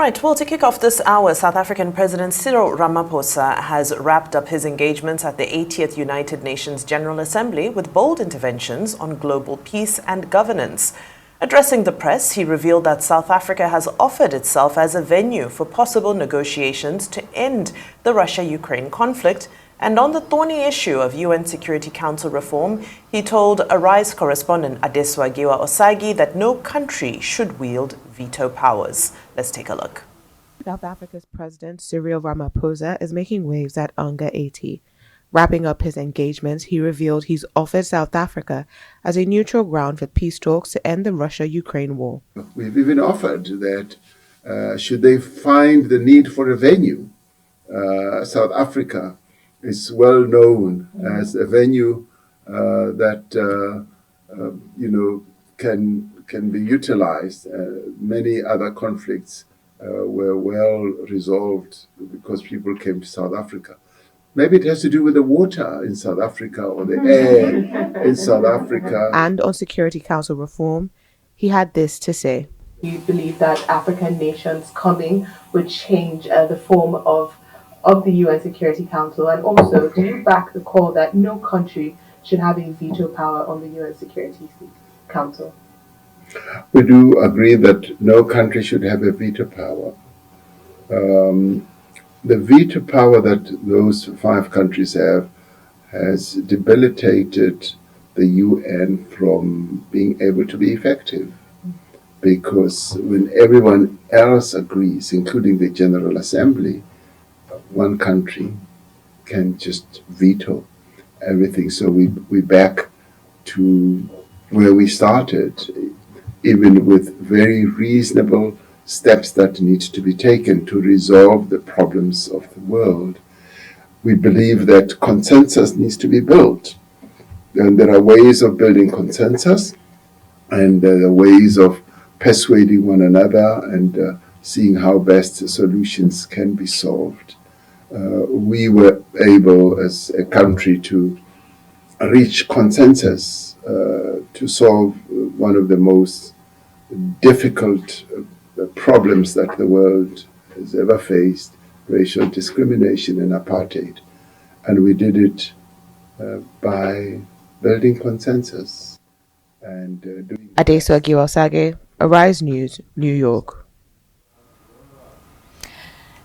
right, well, to kick off this hour, South African President Cyril Ramaphosa has wrapped up his engagements at the 80th United Nations General Assembly with bold interventions on global peace and governance. Addressing the press, he revealed that South Africa has offered itself as a venue for possible negotiations to end the Russia-Ukraine conflict. And on the thorny issue of UN Security Council reform, he told ARISE Correspondent Adesuwa Giwa-Osagie that no country should wield veto powers. Let's take a look. South Africa's President Cyril Ramaphosa is making waves at UNGA 80. Wrapping up his engagements, he revealed he's offered South Africa as a neutral ground for peace talks to end the Russia-Ukraine war. We've even offered that should they find the need for a venue, South Africa is well known as a venue that can be utilized. Many other conflicts were well resolved because people came to South Africa. Maybe it has to do with the water in South Africa or the air in South Africa. And on Security Council reform, he had this to say. You believe that African nations coming would change the form of the UN Security Council, and also do you back the call that no country should have a veto power on the UN Security Council? We do agree that no country should have a veto power. The veto power that those 5 countries have has debilitated the UN from being able to be effective. Because when everyone else agrees, including the General Assembly, one country can just veto everything. So we back to where we started, even with very reasonable steps that need to be taken to resolve the problems of the world. We believe that consensus needs to be built. And there are ways of building consensus, and there are ways of persuading one another and seeing how best solutions can be solved. We were able as a country to reach consensus to solve one of the most difficult problems that the world has ever faced, racial discrimination and apartheid. And we did it by building consensus and doing... Adesuwa Giwa-Osagie, ARISE News, New York.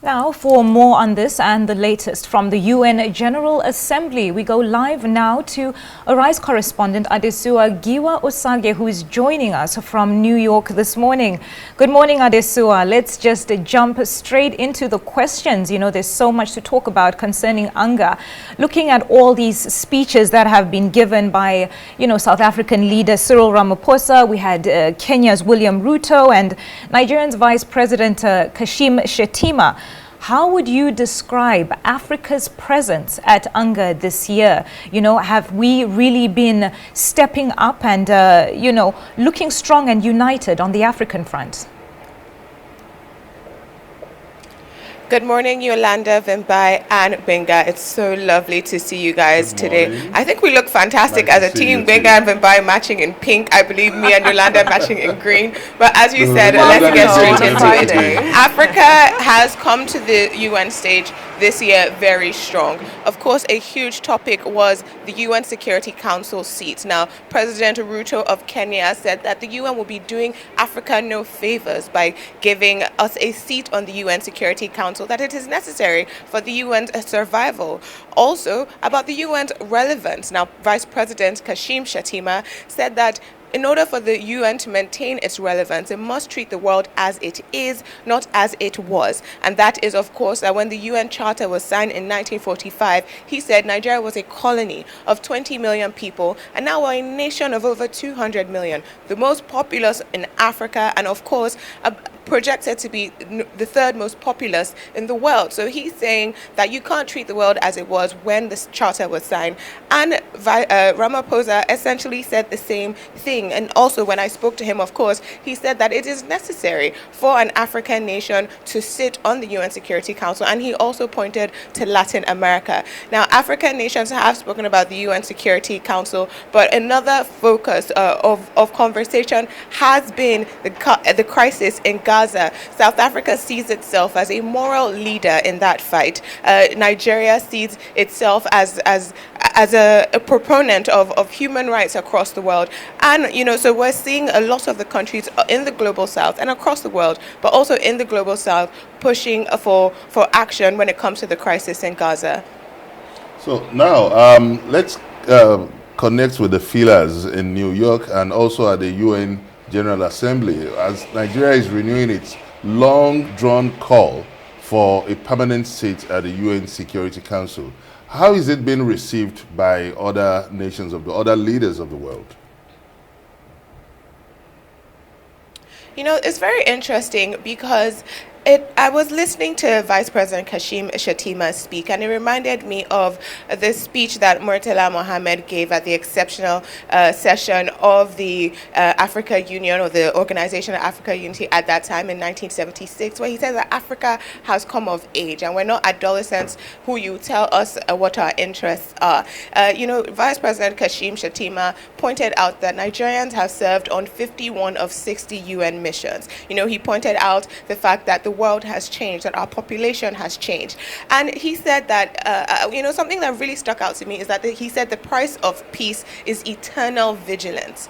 Now, for more on this and the latest from the UN General Assembly, we go live now to ARISE Correspondent Adesuwa Giwa-Osagie, who is joining us from New York this morning. Good morning, Adesuwa. Let's just jump straight into the questions. You know, there's so much to talk about concerning UNGA. Looking at all these speeches that have been given by, South African leader Cyril Ramaphosa, we had Kenya's William Ruto and Nigerian's Vice President Kashim Shettima. How would you describe Africa's presence at UNGA this year? Have we really been stepping up and, looking strong and united on the African front? Good morning, Yolanda, Vimbai, and Benga. It's so lovely to see you guys today. I think we look fantastic as a team. Benga and Vimbai matching in pink. I believe me and Yolanda matching in green. But as you said, let's get straight into it. Africa has come to the UN stage this year very strong. Of course, a huge topic was the UN Security Council seat. Now, President Ruto of Kenya said that the UN will be doing Africa no favors by giving us a seat on the UN Security Council, that it is necessary for the UN's survival. Also, about the UN's relevance. Now, Vice President Kashim Shettima said that in order for the UN to maintain its relevance, it must treat the world as it is, not as it was. And that is, of course, that when the UN Charter was signed in 1945, he said Nigeria was a colony of 20 million people, and now we're a nation of over 200 million, the most populous in Africa, and of course, projected to be the 3rd most populous in the world. So he's saying that you can't treat the world as it was when this charter was signed. And Ramaphosa essentially said the same thing. And also when I spoke to him, of course, he said that it is necessary for an African nation to sit on the UN Security Council. And he also pointed to Latin America. Now, African nations have spoken about the UN Security Council, but another focus of conversation has been the crisis in Gaza. Gaza, South Africa sees itself as a moral leader in that fight. Nigeria sees itself as a proponent of human rights across the world. And, so we're seeing a lot of the countries in the global south and across the world, but also in the global south, pushing for action when it comes to the crisis in Gaza. So now let's connect with the feelers in New York and also at the UN General Assembly as Nigeria is renewing its long-drawn call for a permanent seat at the UN Security Council. How is it being received by other nations other leaders of the world? It's very interesting because I was listening to Vice President Kashim Shettima speak, and it reminded me of the speech that Murtala Mohammed gave at the exceptional session of the Africa Union, or the Organization of Africa Unity at that time in 1976, where he said that Africa has come of age and we're not adolescents who you tell us what our interests are. Vice President Kashim Shettima pointed out that Nigerians have served on 51 of 60 UN missions. He pointed out the fact that the world has changed, that our population has changed. And he said that, something that really stuck out to me is that he said the price of peace is eternal vigilance.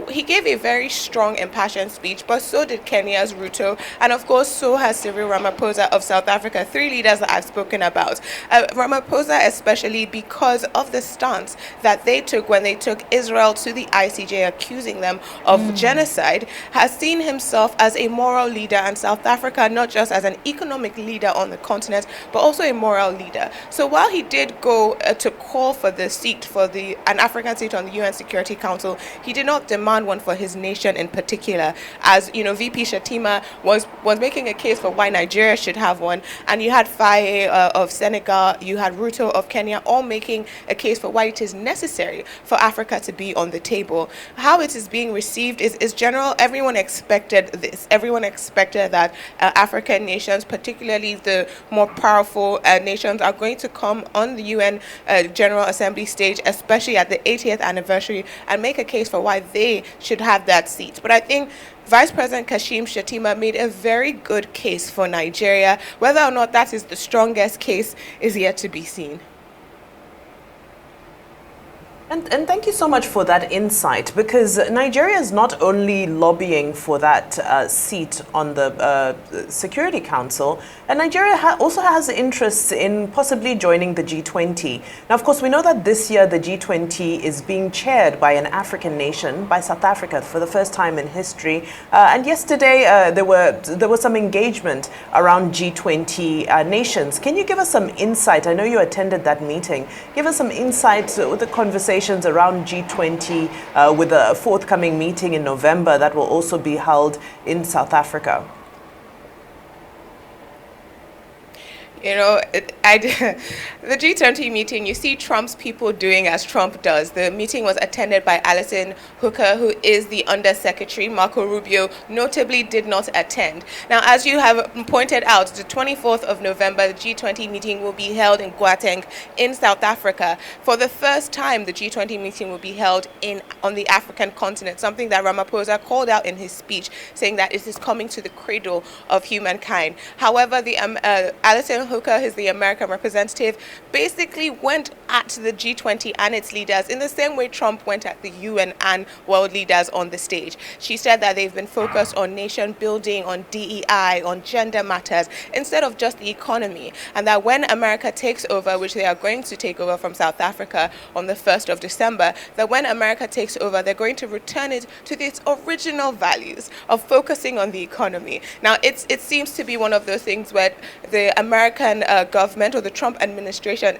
He gave a very strong, impassioned speech, but so did Kenya's Ruto, and of course, so has Cyril Ramaphosa of South Africa, three leaders that I've spoken about. Ramaphosa especially because of the stance that they took when they took Israel to the ICJ, accusing them of genocide, has seen himself as a moral leader, and South Africa not just as an economic leader on the continent, but also a moral leader. So while he did go to call for the seat, an African seat on the UN Security Council, he did not demand one for his nation in particular. As VP Shettima was making a case for why Nigeria should have one, and you had Faye of Senegal, you had Ruto of Kenya, all making a case for why it is necessary for Africa to be on the table. How it is being received is general. Everyone expected this. Everyone expected that African nations, particularly the more powerful nations, are going to come on the UN General Assembly stage, especially at the 80th anniversary, and make a case for why they should have that seat. But I think Vice President Kashim Shettima made a very good case for Nigeria. Whether or not that is the strongest case is yet to be seen. And thank you so much for that insight, because Nigeria is not only lobbying for that seat on the Security Council, and Nigeria also has interests in possibly joining the G20. Now, of course, we know that this year the G20 is being chaired by an African nation, by South Africa, for the first time in history. And yesterday there was some engagement around G20 nations. Can you give us some insight? I know you attended that meeting. Give us some insight with the conversation around G20 with a forthcoming meeting in November that will also be held in South Africa. The G20 meeting, you see Trump's people doing as Trump does. The meeting was attended by Alison Hooker, who is the Undersecretary. Marco Rubio notably did not attend. Now, as you have pointed out, the 24th of November, the G20 meeting will be held in Gauteng in South Africa. For the first time, the G20 meeting will be held on the African continent, something that Ramaphosa called out in his speech, saying that it is coming to the cradle of humankind. However, the Alison Hooker, who's the American representative, basically went at the G20 and its leaders in the same way Trump went at the UN and world leaders on the stage. She said that they've been focused on nation building, on DEI, on gender matters, instead of just the economy. And that when America takes over, which they are going to take over from South Africa on the 1st of December, that when America takes over, they're going to return it to its original values of focusing on the economy. Now, it seems to be one of those things where the American government or the Trump administration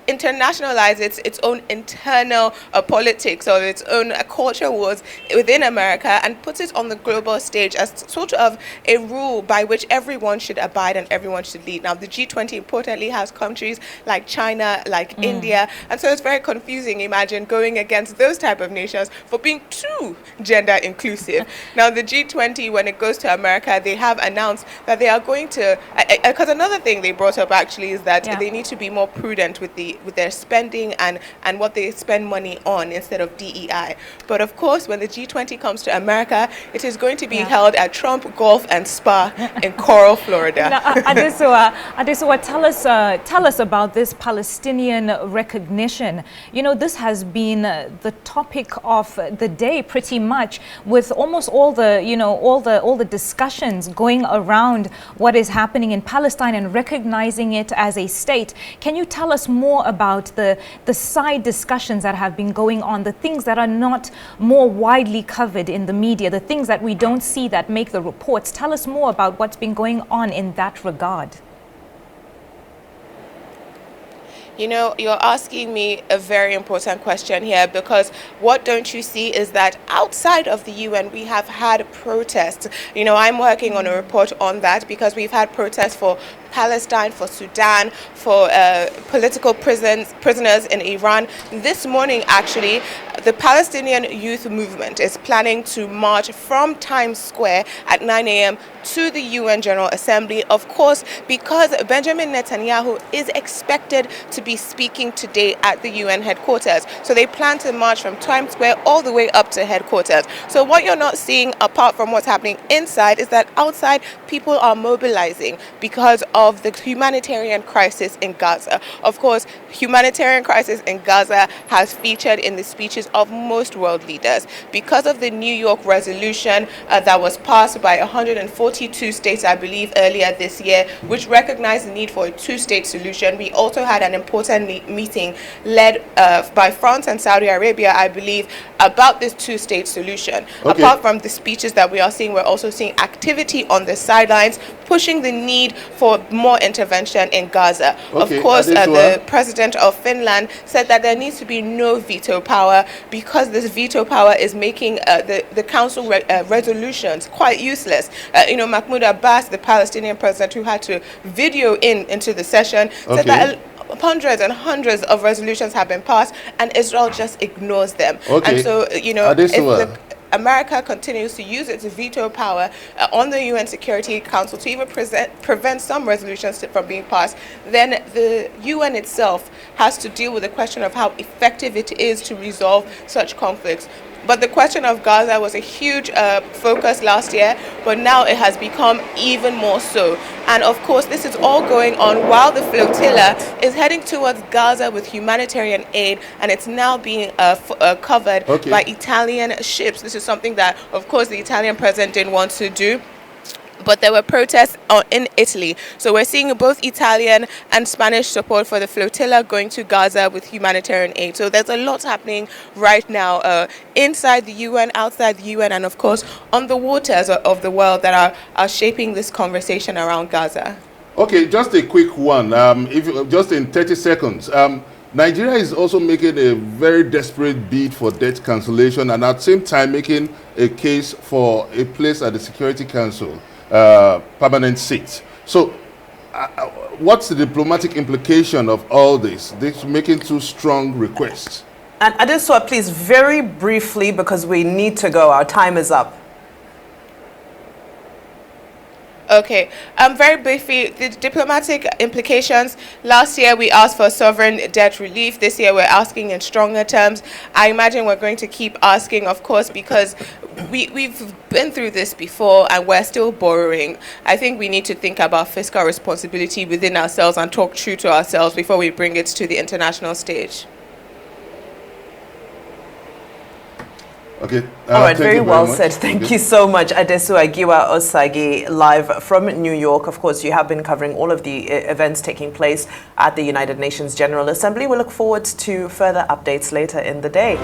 internationalize its own internal politics or its own culture wars within America and puts it on the global stage as sort of a rule by which everyone should abide and everyone should lead. Now, the G20 importantly has countries like China, like India, and so it's very confusing. Imagine going against those type of nations for being too gender inclusive. Now, the G20, when it goes to America, they have announced that they are going to, because another thing they brought up actually is that they need to be more prudent with the with their spending and what they spend money on instead of DEI. But of course, when the G20 comes to America, it is going to be held at Trump Golf and Spa in Coral, Florida. Now, Adesuwa, tell us about this Palestinian recognition. You know, this has been the topic of the day pretty much, with almost all the discussions going around what is happening in Palestine and recognizing it as a state. Can you tell us more about the side discussions that have been going on, the things that are not more widely covered in the media, the things that we don't see that make the reports? Tell us more about what's been going on in that regard. You know, you're asking me a very important question here, because what don't you see is that outside of the UN, we have had protests. You know, I'm working on a report on that, because we've had protests for Palestine, for Sudan, for political prisoners in Iran. This morning, actually, the Palestinian Youth Movement is planning to march from Times Square at 9 a.m. to the UN General Assembly, of course, because Benjamin Netanyahu is expected to be speaking today at the UN headquarters. So they plan to march from Times Square all the way up to headquarters. So what you're not seeing, apart from what's happening inside, is that outside people are mobilizing because of the humanitarian crisis in Gaza. Of course, humanitarian crisis in Gaza has featured in the speeches of most world leaders because of the New York resolution that was passed by 142 states, I believe, earlier this year, which recognized the need for a two-state solution. We also had an important meeting led by France and Saudi Arabia, I believe, about this two-state solution. Okay. Apart from the speeches that we are seeing, we're also seeing activity on the sidelines pushing the need for more intervention in Gaza. Okay. Of course, the president of Finland said that there needs to be no veto power, because this veto power is making the council resolutions quite useless. You know, Mahmoud Abbas, the Palestinian president, who had to video into the session, said that hundreds and hundreds of resolutions have been passed and Israel just ignores them. Okay. And so, you know, if America continues to use its veto power on the UN Security Council to even prevent some resolutions from being passed, then the UN itself has to deal with the question of how effective it is to resolve such conflicts. But the question of Gaza was a huge focus last year, but now it has become even more so. And of course, this is all going on while the flotilla is heading towards Gaza with humanitarian aid, and it's now being covered by Italian ships. This is something that, of course, the Italian president didn't want to do. But there were protests in Italy. So we're seeing both Italian and Spanish support for the flotilla going to Gaza with humanitarian aid. So there's a lot happening right now inside the UN, outside the UN, and of course on the waters of the world that are shaping this conversation around Gaza. Okay, just a quick one. Just in 30 seconds. Nigeria is also making a very desperate bid for debt cancellation, and at the same time making a case for a place at the Security Council. Permanent seats. So what's the diplomatic implication of all this? This making two strong requests. And Adesuwa, please, very briefly, because we need to go. Our time is up. Okay, very briefly, the diplomatic implications. Last year we asked for sovereign debt relief. This year we're asking in stronger terms. I imagine we're going to keep asking, of course, because we've been through this before and we're still borrowing. I think we need to think about fiscal responsibility within ourselves and talk true to ourselves before we bring it to the international stage. Okay. All right, very well said. Thank you so much, Adesuwa Giwa-Osagie, live from New York. Of course, you have been covering all of the events taking place at the United Nations General Assembly. We look forward to further updates later in the day.